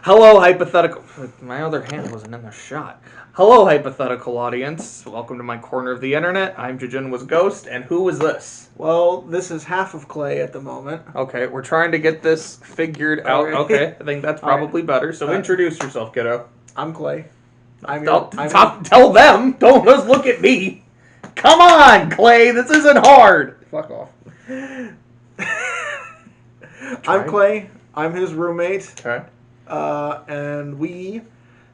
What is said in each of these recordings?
Hello, hypothetical... My other hand wasn't in the shot. Hello, hypothetical audience. Welcome to my corner of the internet. I'm JJNW'S Ghost, and who is this? Well, this is half of Clay at the moment. Okay, we're trying to get this figured out. Okay, I think that's probably better. So introduce yourself, kiddo. I'm Clay. Tell them. Don't just look at me. Come on, Clay. This isn't hard. Fuck off. I'm Clay. I'm his roommate. Okay. And we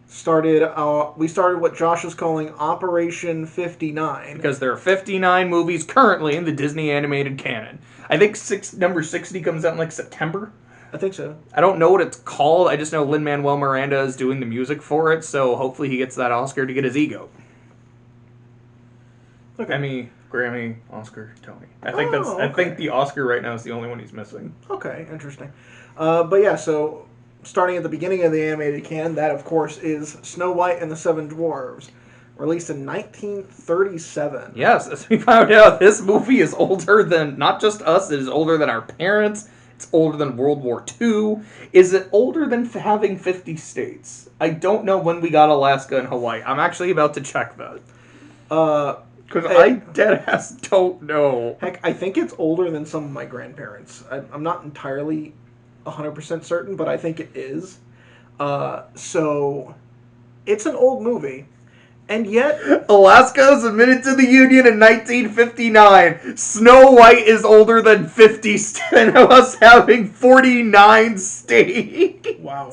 started what Josh is calling Operation 59. Because there are 59 movies currently in the Disney animated canon. I think number 60 comes out in like September. I think so. I don't know what it's called. I just know Lin-Manuel Miranda is doing the music for it, so hopefully he gets that Oscar to get his ego. Okay. Emmy, Grammy, Oscar, Tony. I think the Oscar right now is the only one he's missing. Okay, interesting. But yeah, so starting at the beginning of the animated canon, that of course is Snow White and the Seven Dwarves, released in 1937. Yes, as we found out, this movie is older than not just us. It is older than our parents. It's older than World War II. Is it older than having 50 states? I don't know when we got Alaska and Hawaii. I'm actually about to check that. Because I deadass don't know. Heck, I think it's older than some of my grandparents. I'm not entirely 100% certain, but I think it is. So, it's an old movie. And yet... Alaska was admitted to the Union in 1959. Snow White is older than 50 and us having 49 states. Wow.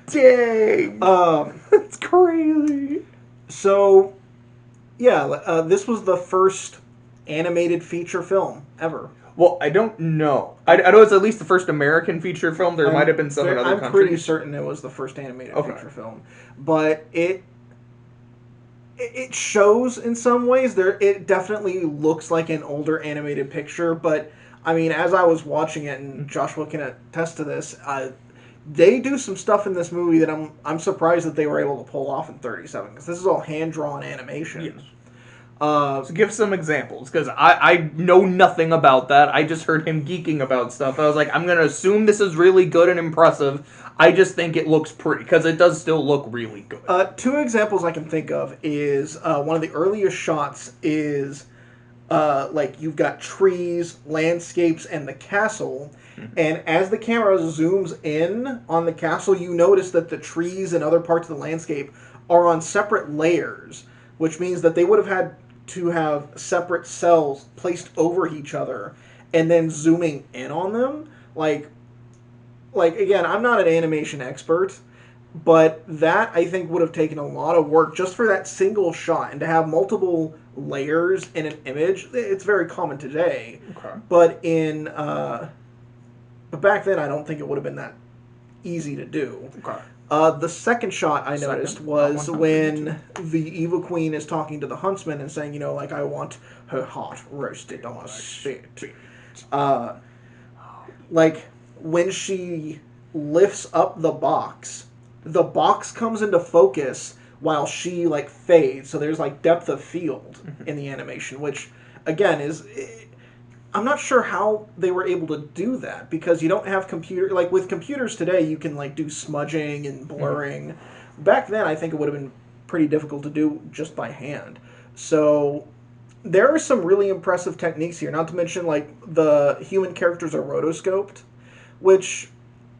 Dang. That's crazy. So, yeah, this was the first animated feature film ever. Well, I don't know. I know it's at least the first American feature film. There might have been some in other countries. I'm pretty certain it was the first animated feature film. But it shows in some ways. It definitely looks like an older animated picture. But, I mean, as I was watching it, and Joshua can attest to this, they do some stuff in this movie that I'm surprised that they were able to pull off in 37. Because this is all hand-drawn animation. Yes. So give some examples, because I know nothing about that. I just heard him geeking about stuff. I was like, I'm going to assume this is really good and impressive. I just think it looks pretty, because it does still look really good. Two examples I can think of is, one of the earliest shots is, like, you've got trees, landscapes, and the castle. Mm-hmm. And as the camera zooms in on the castle, you notice that the trees and other parts of the landscape are on separate layers, which means that they would have had to have separate cells placed over each other and then zooming in on them. Like again, I'm not an animation expert, but that I think would have taken a lot of work just for that single shot, and to have multiple layers in an image. It's very common today. Okay. But but back then I don't think it would have been that easy to do. Okay. The second shot I noticed was when the Evil Queen is talking to the huntsman and saying, like, I want her heart roasted on a spit. Like, when she lifts up the box comes into focus while she, like, fades. So there's, like, depth of field in the animation, which, again, is... I'm not sure how they were able to do that, because you don't have like with computers today, you can like do smudging and blurring. Mm-hmm. Back then, I think it would have been pretty difficult to do just by hand. So there are some really impressive techniques here, not to mention like the human characters are rotoscoped, which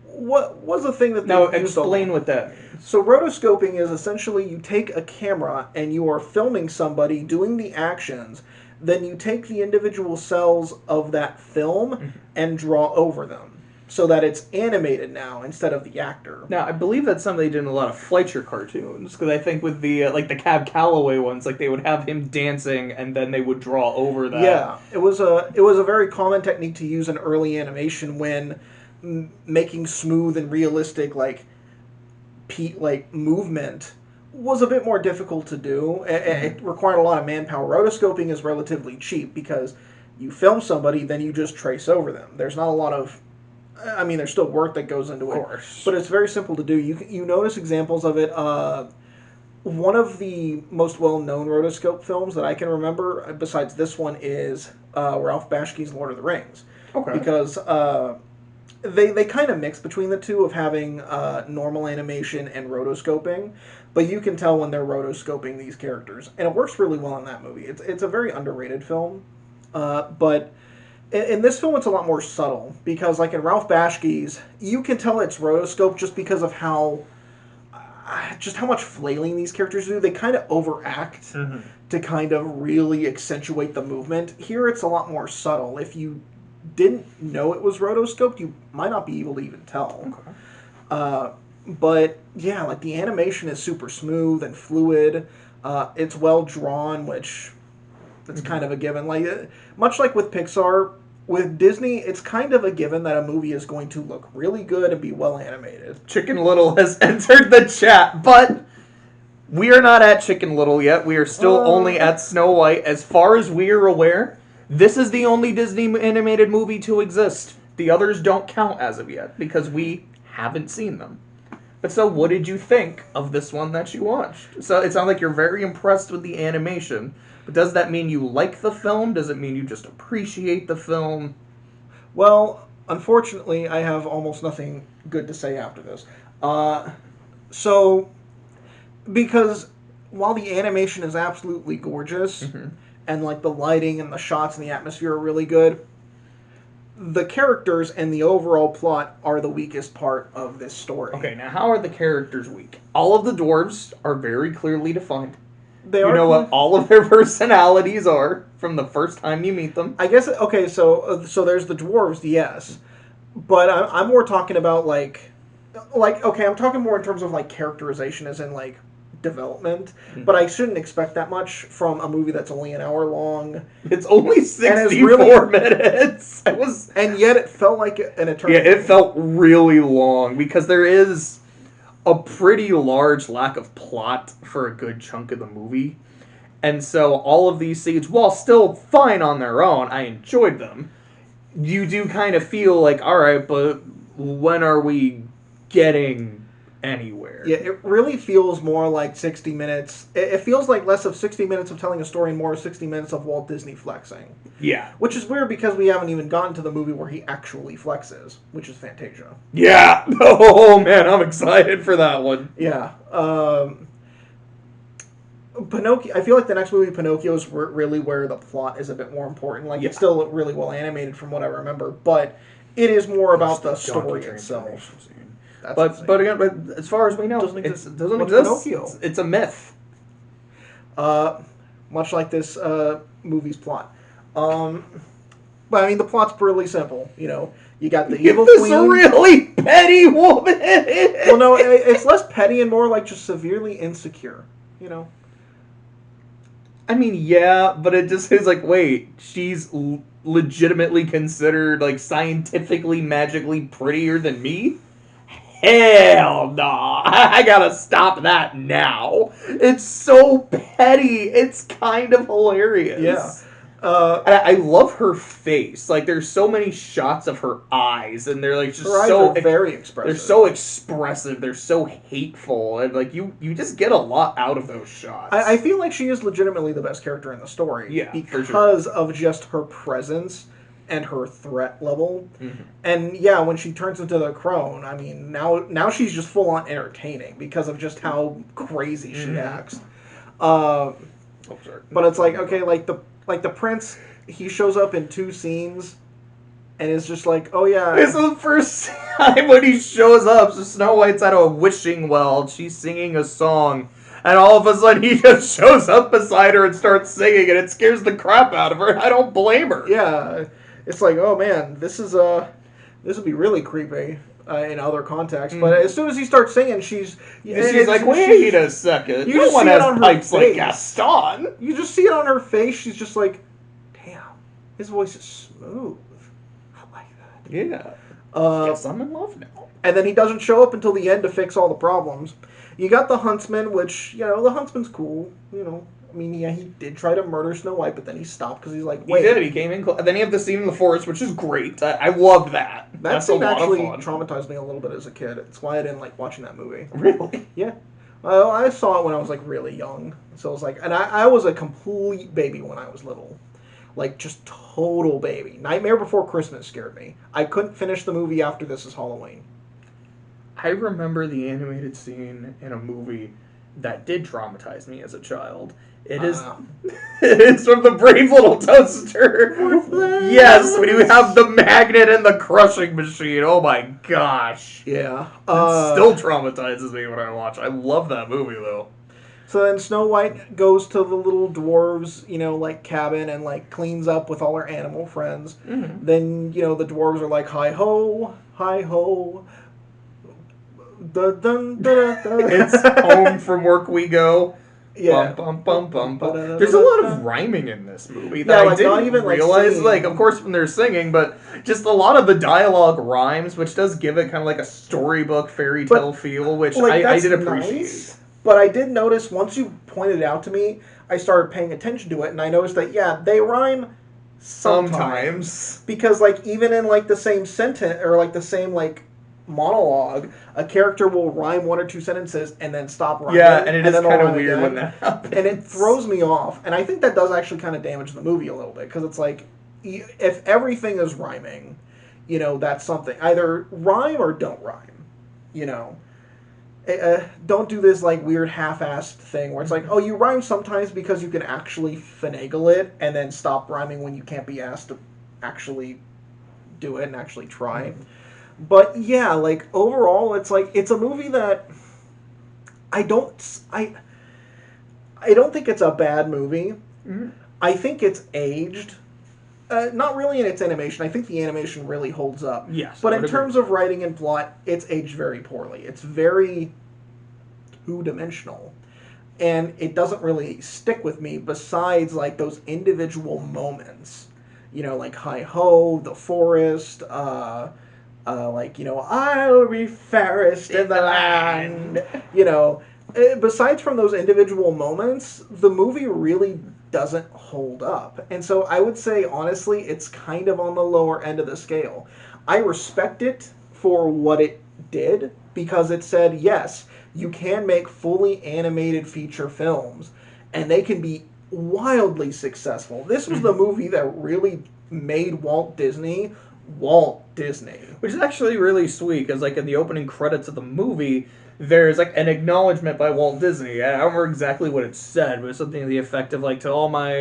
what was a thing that they used explain what that means. So rotoscoping is essentially you take a camera and you are filming somebody doing the actions. Then you take the individual cells of that film and draw over them, so that it's animated now instead of the actor. Now, I believe that's something they did in a lot of Fleischer cartoons, because I think with the like the Cab Calloway ones, like they would have him dancing and then they would draw over that. Yeah, it was a very common technique to use in early animation when making smooth and realistic like movement was a bit more difficult to do. It required a lot of manpower. Rotoscoping is relatively cheap because you film somebody, then you just trace over them. There's not a lot of... I mean, there's still work that goes into it. Of course. But it's very simple to do. You notice examples of it. One of the most well-known rotoscope films that I can remember, besides this one, is Ralph Bakshi's Lord of the Rings. Okay. Because they kind of mix between the two of having normal animation and rotoscoping, but you can tell when they're rotoscoping these characters, and it works really well in that movie. It's a very underrated film, but in this film it's a lot more subtle because, like in Ralph Bakshi's, you can tell it's rotoscope just because of how much flailing these characters do. They kind of overact to kind of really accentuate the movement. Here it's a lot more subtle. If you didn't know it was rotoscoped, you might not be able to even tell. Okay. But yeah, like the animation is super smooth and fluid. It's well drawn, which that's kind of a given. Like much like with Pixar, with Disney, it's kind of a given that a movie is going to look really good and be well animated. Chicken Little has entered the chat, but we are not at Chicken Little yet. We are still only at Snow White. As far as we are aware, this is the only Disney animated movie to exist. The others don't count as of yet because we haven't seen them. But so, what did you think of this one that you watched? So it sounds like you're very impressed with the animation. But does that mean you like the film? Does it mean you just appreciate the film? Well, unfortunately, I have almost nothing good to say after this. Because while the animation is absolutely gorgeous, and like the lighting and the shots and the atmosphere are really good, the characters and the overall plot are the weakest part of this story. Okay, now how are the characters weak? All of the dwarves are very clearly defined. You know what all of their personalities are from the first time you meet them. I guess, okay, so there's the dwarves, yes. But I'm more talking about, like, okay, I'm talking more in terms of, like, characterization as in, like, development. But I shouldn't expect that much from a movie that's only an hour long. It's only 64 minutes. And yet it felt like an eternity. Yeah, it felt really long because there is a pretty large lack of plot for a good chunk of the movie. And so all of these scenes, while still fine on their own, I enjoyed them. You do kind of feel like, all right, but when are we getting anywhere? Yeah, it really feels more like 60 minutes. It feels like less of 60 minutes of telling a story and more of 60 minutes of Walt Disney flexing. Yeah. Which is weird because we haven't even gotten to the movie where he actually flexes, which is Fantasia. Yeah. Oh, man, I'm excited for that one. Yeah. Pinocchio. I feel like the next movie, Pinocchio, is really where the plot is a bit more important. Like, it's still really well animated from what I remember, but it is more about the story itself. But again, as far as we know, it doesn't exist. Pinocchio? It's a myth. Much like this movie's plot. But I mean, the plot's really simple. You know, you got the evil queen. This really petty woman. Well, no, it's less petty and more like just severely insecure. You know. I mean, yeah, but it just is like, wait, she's legitimately considered like scientifically, magically prettier than me? Hell no! I gotta stop that now. It's so petty. It's kind of hilarious. Yeah. And I love her face. Like, there's so many shots of her eyes, and they're like just her eyes so are very expressive. They're so expressive. They're so hateful, and like you just get a lot out of those shots. I feel like she is legitimately the best character in the story. Yeah, because of just her presence and her threat level. And yeah, when she turns into the crone, I mean, now she's just full on entertaining because of just how crazy she acts. But it's like, okay, like the prince, he shows up in 2 scenes and is just like, oh yeah. This is the first time when he shows up. So Snow White's at a wishing well. She's singing a song. And all of a sudden he just shows up beside her and starts singing, and it scares the crap out of her. I don't blame her. Yeah. It's like, oh man, this would be really creepy in other contexts. But as soon as he starts singing, she's like, wait a second. No one has pipes like Gaston. You just see it on her face. She's just like, damn, his voice is smooth. I like that. Yeah. Guess I'm in love now. And then he doesn't show up until the end to fix all the problems. You got the huntsman, which, you know, the huntsman's cool, you know. I mean, yeah, he did try to murder Snow White, but then he stopped because he's like, wait. He did. He came in. And then you have the scene in the forest, which is great. I love that. That scene actually traumatized me a little bit as a kid. It's why I didn't like watching that movie. Really? Yeah. Well, I saw it when I was like really young. So it was like, and I was a complete baby when I was little. Like, just total baby. Nightmare Before Christmas scared me. I couldn't finish the movie after This Is Halloween. I remember the animated scene in a movie that did traumatize me as a child. It is it's from the Brave Little Toaster. Worthless. Yes, when you have the magnet and the crushing machine. Oh my gosh. Yeah. It still traumatizes me when I watch. I love that movie though. So then Snow White goes to the little dwarves, like, cabin and, like, cleans up with all her animal friends. Mm-hmm. Then, the dwarves are like, hi ho, hi ho. Dun, dun, dun, dun. It's home from work we go. Yeah. Bum, bum, bum, bum, bum. There's a lot of rhyming in this movie that Yeah, like, I didn't not even, like, realize. singing. Like, of course, when they're singing, but just a lot of the dialogue rhymes, which does give it kind of like a storybook fairy tale feel, which like, I that's did appreciate. nice, but I did notice, once you pointed it out to me, I started paying attention to it, and I noticed that, yeah, they rhyme sometimes. Because, like, even in, like, the same sentence, or, like, the same, like, monologue, a character will rhyme one or two sentences and then stop rhyming. Yeah, and it is kind of weird again, when that happens. and it throws me off. And I think that does actually kind of damage the movie a little bit, because it's like, if everything is rhyming, that's something. Either rhyme or don't rhyme. Don't do this, like, weird half-assed thing where it's like, oh, you rhyme sometimes because you can actually finagle it, and then stop rhyming when you can't be asked to actually do it and actually try. But yeah, like, overall, it's like, it's a movie that I don't think it's a bad movie. Mm-hmm. I think it's aged. Not really in its animation. I think the animation really holds up. Yes, but in terms of writing and plot, it's aged very poorly. It's very two-dimensional. And it doesn't really stick with me besides, like, those individual moments. Like Hi-Ho, the forest, I'll be fairest in the land. Besides from those individual moments, the movie really doesn't hold up. And so I would say, honestly, it's kind of on the lower end of the scale. I respect it for what it did, because it said, yes, you can make fully animated feature films, and they can be wildly successful. This was the movie that really made Walt Disney. Which is actually really sweet, because, like, in the opening credits of the movie, there's, like, an acknowledgement by Walt Disney. I don't remember exactly what it said, but it's something to the effect of, like, to all my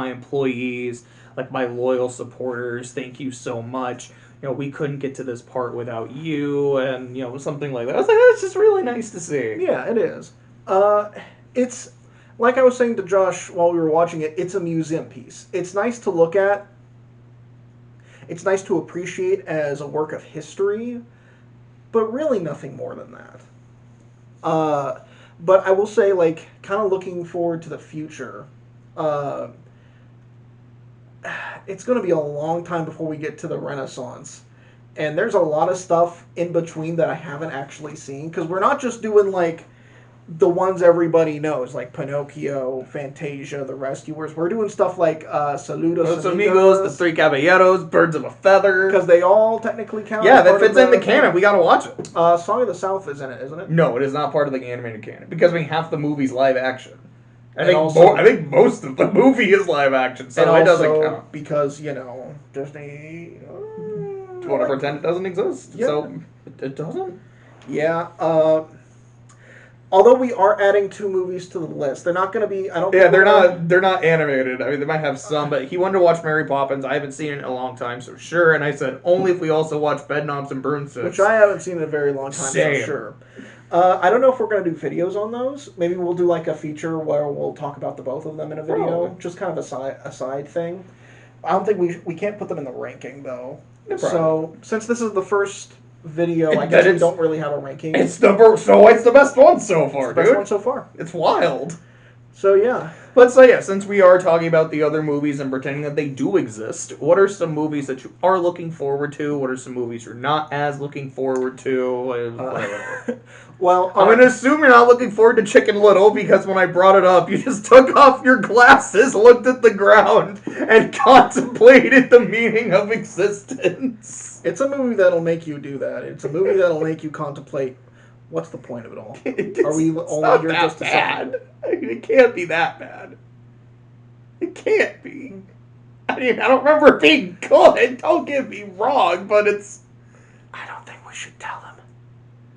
employees, like, my loyal supporters, thank you so much. We couldn't get to this part without you, and, something like that. I was like, that's just really nice to see. Yeah, it is. It's, like I was saying to Josh while we were watching it, it's a museum piece. It's nice to look at. It's nice to appreciate as a work of history, but really nothing more than that. But I will say, like, kind of looking forward to the future, it's going to be a long time before we get to the Renaissance. And there's a lot of stuff in between that I haven't actually seen, because we're not just doing, like, the ones everybody knows, like Pinocchio, Fantasia, The Rescuers. We're doing stuff like Saludos Los Amigos, The Three Caballeros, Birds of a Feather. Because they all technically count. Yeah, that fits in the canon. We gotta watch it. Song of the South is in it, isn't it? No, it is not part of the animated canon, because half the movie's live action. I think most of the movie is live action, so it doesn't count. Because, Disney... Do you want to pretend it doesn't exist? Yeah. So, it doesn't? Yeah, although we are adding 2 movies to the list, they're not going to be. They're not animated. I mean, they might have some, but he wanted to watch Mary Poppins. I haven't seen it in a long time, so sure. And I said only if we also watch Bedknobs and Broomsticks, which I haven't seen in a very long time. Same. So sure. I don't know if we're going to do videos on those. Maybe we'll do, like, a feature where we'll talk about the both of them in a video, Probably. Just kind of a side thing. I don't think we can't put them in the ranking though. No problem. So since this is the first video, I guess we don't really have a ranking. It's the best one so far, It's the best one so far. It's wild. So yeah. But so yeah, since we are talking about the other movies and pretending that they do exist, what are some movies that you are looking forward to? What are some movies you're not as looking forward to? Well, I'm going to assume you're not looking forward to Chicken Little, because when I brought it up, you just took off your glasses, looked at the ground, and contemplated the meaning of existence. It's a movie that'll make you do that. It's a movie that'll make you contemplate, what's the point of it all? Are we only here just to bad? I mean, it can't be that bad. It can't be. I mean, I don't remember it being good. Don't get me wrong, but it's. I don't think we should tell him.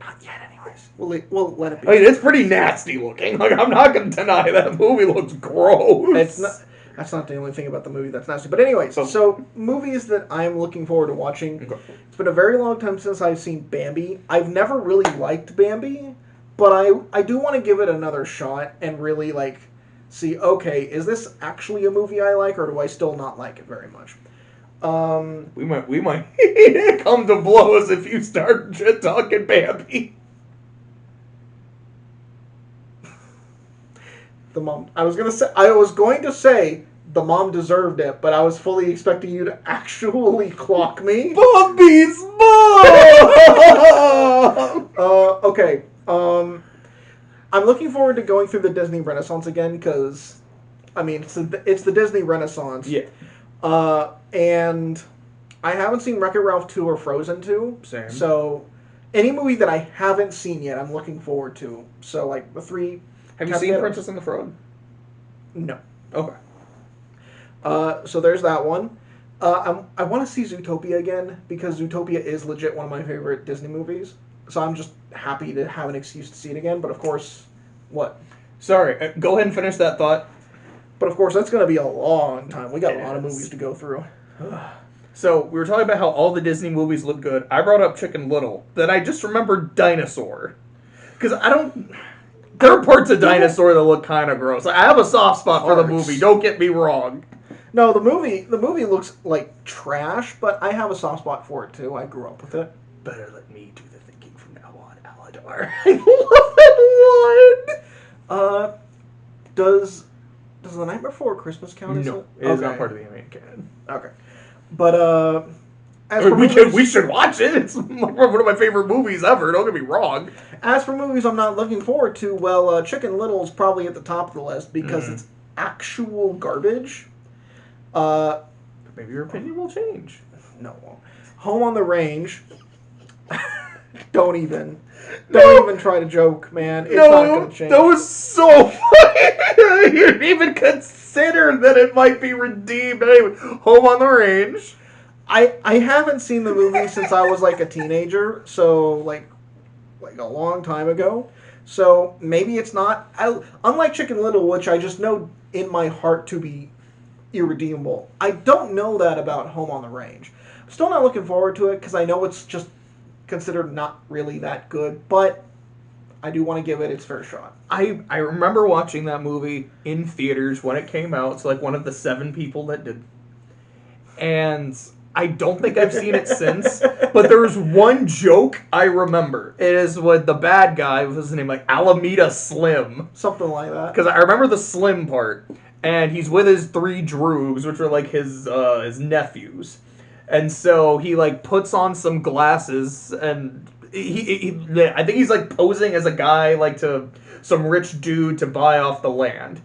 Not yet, anyways. We'll let it be. I mean, it's pretty nasty looking. Like, I'm not going to deny that movie looks gross. That's not the only thing about the movie that's nasty. But anyways, so movies that I'm looking forward to watching. Okay. It's been a very long time since I've seen Bambi. I've never really liked Bambi, but I do want to give it another shot and really, like, see, okay, is this actually a movie I like, or do I still not like it very much? We might come to blows if you start shit talking Bambi. The mom. I was going to say the mom deserved it, but I was fully expecting you to actually clock me. Bambi's mom. Okay. I'm looking forward to going through the Disney Renaissance again because, I mean, it's the Disney Renaissance. Yeah. And I haven't seen Wreck-It Ralph 2 or Frozen 2. Same. So, any movie that I haven't seen yet, I'm looking forward to. So, like, the three... Have you seen Princess and the Frog? No. Okay. So there's that one. I want to see Zootopia again, because Zootopia is legit one of my favorite Disney movies. So I'm just happy to have an excuse to see it again. But of course, what? Sorry, go ahead and finish that thought. But of course, that's going to be a long time. We got a lot of movies to go through. So, we were talking about how all the Disney movies look good. I brought up Chicken Little. Then I just remembered Dinosaur. Because I don't... There are parts of Dinosaur that look kind of gross. I have a soft spot for the movie, don't get me wrong. No, the movie looks like trash, but I have a soft spot for it too. I grew up with it. Better let me do the thinking from now on, Aladar. I love that one! Does The Night Before Christmas count? No, it is not part of the main canon. Okay. But, we should watch it. It's one of my favorite movies ever. Don't get me wrong. As for movies I'm not looking forward to, well, Chicken Little is probably at the top of the list because it's actual garbage. Maybe your opinion will change. No, it won't. Home on the Range. Don't even try to joke, man. It's not going to change. That was so funny. You didn't even consider that it might be redeemed. Anyway, Home on the Range. I haven't seen the movie since I was like a teenager, so like a long time ago. So maybe it's not. Unlike Chicken Little, which I just know in my heart to be irredeemable, I don't know that about Home on the Range. I'm still not looking forward to it because I know it's just considered not really that good, but I do want to give it its fair shot. I remember watching that movie in theaters when it came out. It's like one of the 7 people that did. And I don't think I've seen it since, but there's one joke I remember. It is with the bad guy, what was his name, like Alameda Slim. Something like that. Because I remember the Slim part, and he's with his 3 droogs, which are like his nephews. And so he like puts on some glasses, and I think he's like posing as a guy, like to some rich dude to buy off the land.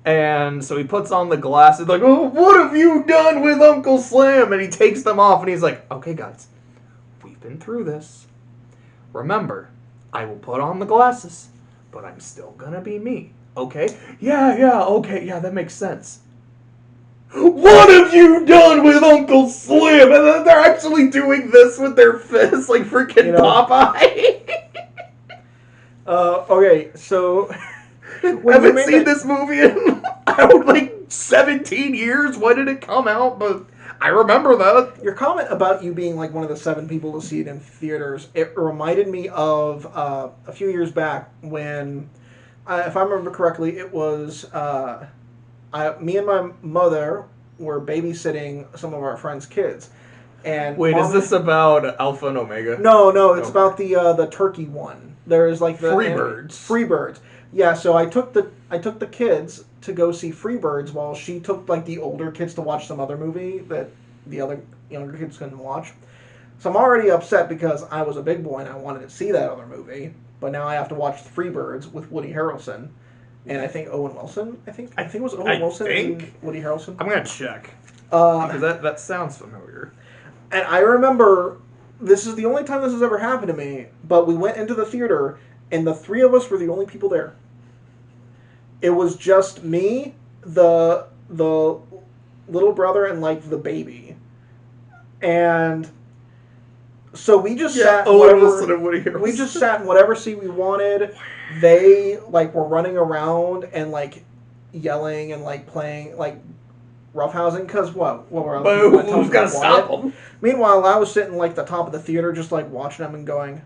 And so he puts on the glasses, like, oh, what have you done with Uncle Slim? And he takes them off, and he's like, okay, guys, we've been through this. Remember, I will put on the glasses, but I'm still gonna be me, okay? Yeah, that makes sense. What have you done with Uncle Slim? And then they're actually doing this with their fists, like freaking Popeye. Okay, so... I haven't seen this movie in, like 17 years. When did it come out? But I remember that. Your comment about you being like one of the 7 people to see it in theaters, it reminded me of a few years back when, if I remember correctly, it was me and my mother were babysitting some of our friends' kids. And wait, is this about Alpha and Omega? No, it's about the turkey one. There's like the Freebirds. Yeah, so I took the kids to go see Freebirds while she took like the older kids to watch some other movie that the other younger kids couldn't watch. So I'm already upset because I was a big boy and I wanted to see that other movie, but now I have to watch Freebirds with Woody Harrelson and I think Owen Wilson. I think it was Owen Wilson and Woody Harrelson. I'm gonna check because that sounds familiar. And I remember this is the only time this has ever happened to me. But we went into the theater. And the 3 of us were the only people there. It was just me, the little brother and like the baby, and so we just sat in whatever we just sat in whatever seat we wanted. They like were running around and like yelling and like playing like roughhousing because what were other people gonna tell Who's gonna stop them? Meanwhile, I was sitting like the top of the theater, just like watching them and going,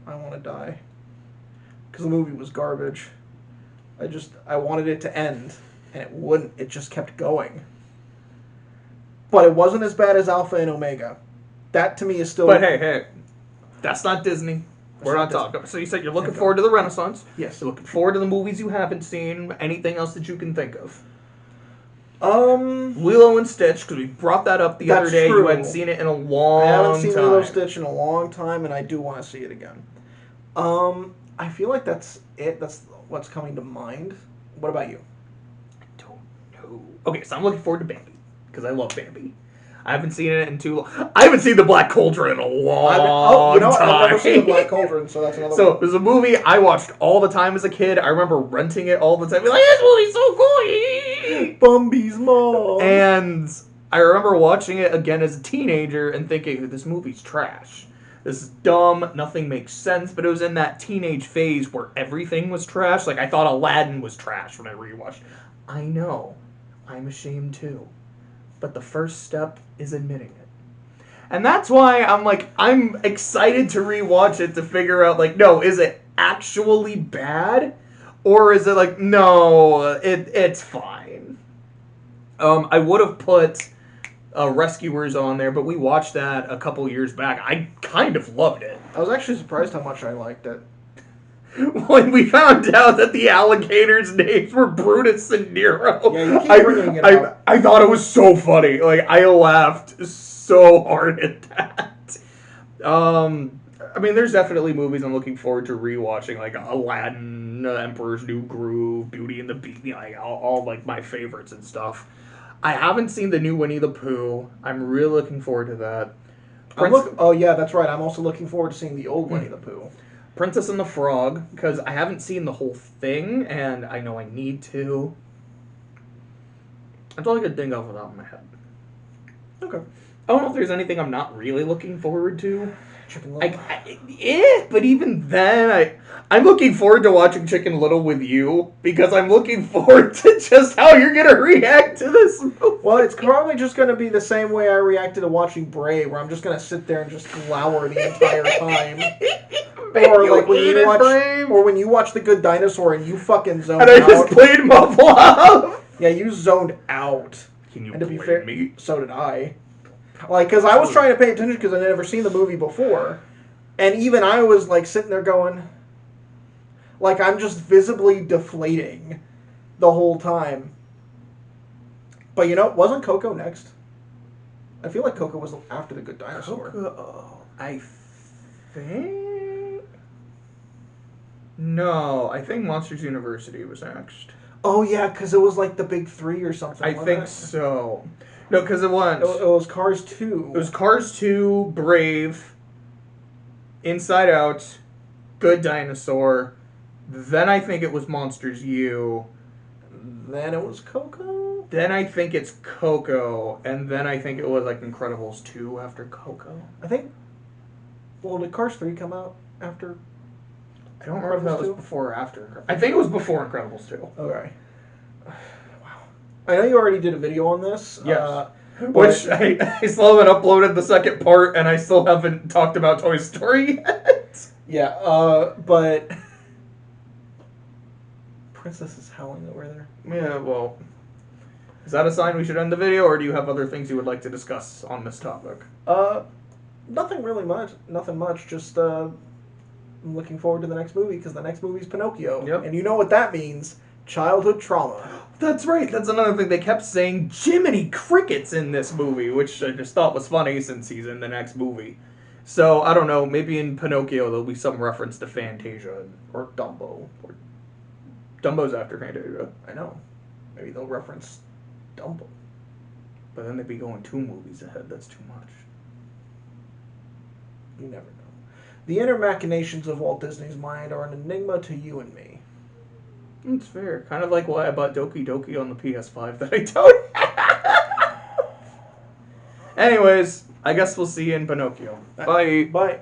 I want to die because the movie was garbage. I wanted it to end, and it wouldn't. It just kept going. But it wasn't as bad as Alpha and Omega. That to me is still. But hey, that's not Disney. We're not talking. So you said you're looking forward to the Renaissance. Yes. You're looking forward to the movies you haven't seen. Anything else that you can think of? Lilo and Stitch, because we brought that up the other day. True. You hadn't seen it in a long time. I haven't seen Lilo and Stitch in a long time, and I do want to see it again. I feel like that's it. That's what's coming to mind. What about you? I don't know. Okay, so I'm looking forward to Bambi, because I love Bambi. I haven't seen it in too long. I haven't seen The Black Cauldron in a long time. I've never seen The Black Cauldron, so that's another one. So, there's a movie I watched all the time as a kid. I remember renting it all the time. Be like, this movie's so cool! Bambi's mom! And I remember watching it again as a teenager and thinking, this movie's trash. This is dumb, nothing makes sense, but it was in that teenage phase where everything was trash. Like, I thought Aladdin was trash when I rewatched. I know. I'm ashamed too. But the first step is admitting it. And that's why I'm excited to rewatch it to figure out, like, no, is it actually bad? Or is it like, no, it's fine. I would have put Rescuers on there, but we watched that a couple years back. I kind of loved it. I was actually surprised how much I liked it. When we found out that the alligators' names were Brutus and Nero, yeah, you keep bringing it up. I thought it was so funny. Like, I laughed so hard at that. I mean, there's definitely movies I'm looking forward to rewatching, like Aladdin, Emperor's New Groove, Beauty and the Beast, like all like my favorites and stuff. I haven't seen the new Winnie the Pooh. I'm really looking forward to that. Oh yeah, that's right. I'm also looking forward to seeing the old Winnie the Pooh. Princess and the Frog, because I haven't seen the whole thing, and I know I need to. That's all I could think of without my head. Okay. I don't know if there's anything I'm not really looking forward to. Chicken Little. But even then, I'm looking forward to watching Chicken Little with you, because I'm looking forward to just how you're going to react to this movie. Well, it's probably just going to be the same way I reacted to watching Brave, where I'm just going to sit there and just glower the entire time. Or like when you watch The Good Dinosaur and you fucking zoned out. And I just played Muffle Up. Yeah, you zoned out. Can you and to be blame fair, me? So did I. Like, because I was trying to pay attention because I'd never seen the movie before. And even I was, like, sitting there going... Like, I'm just visibly deflating the whole time. But, you know, wasn't Coco next? I feel like Coco was after The Good Dinosaur. Coco, I think... No, I think Monsters University was next. Oh, yeah, because it was, like, the big three or something. I think so. No, because it was... It was Cars 2. It was Cars 2, Brave, Inside Out, Good Dinosaur. Then I think it was Monsters U. Then it was Coco. Then I think it's Coco. And then I think it was like Incredibles 2 after Coco. I think... Well, did Cars 3 come out after... I don't remember if that was before or after. I think it was before Incredibles 2. Okay. Wow. I know you already did a video on this. Yes. Which I still haven't uploaded the second part, and I still haven't talked about Toy Story yet. Yeah, but... Princess is howling over there. Yeah, well... Is that a sign we should end the video, or do you have other things you would like to discuss on this topic? Nothing really much. Nothing much. Just, I'm looking forward to the next movie, because the next movie's Pinocchio. Yep. And you know what that means. Childhood trauma. That's right. That's another thing. They kept saying Jiminy Cricket's in this movie, which I just thought was funny since he's in the next movie. So, I don't know. Maybe in Pinocchio there'll be some reference to Fantasia or Dumbo. Or Dumbo's after Fantasia. I know. Maybe they'll reference Dumbo. But then they'd be going 2 movies ahead. That's too much. You never know. The inner machinations of Walt Disney's mind are an enigma to you and me. It's fair. Kind of like why I bought Doki Doki on the PS5 that I don't have. Anyways, I guess we'll see you in Pinocchio. Bye. Bye.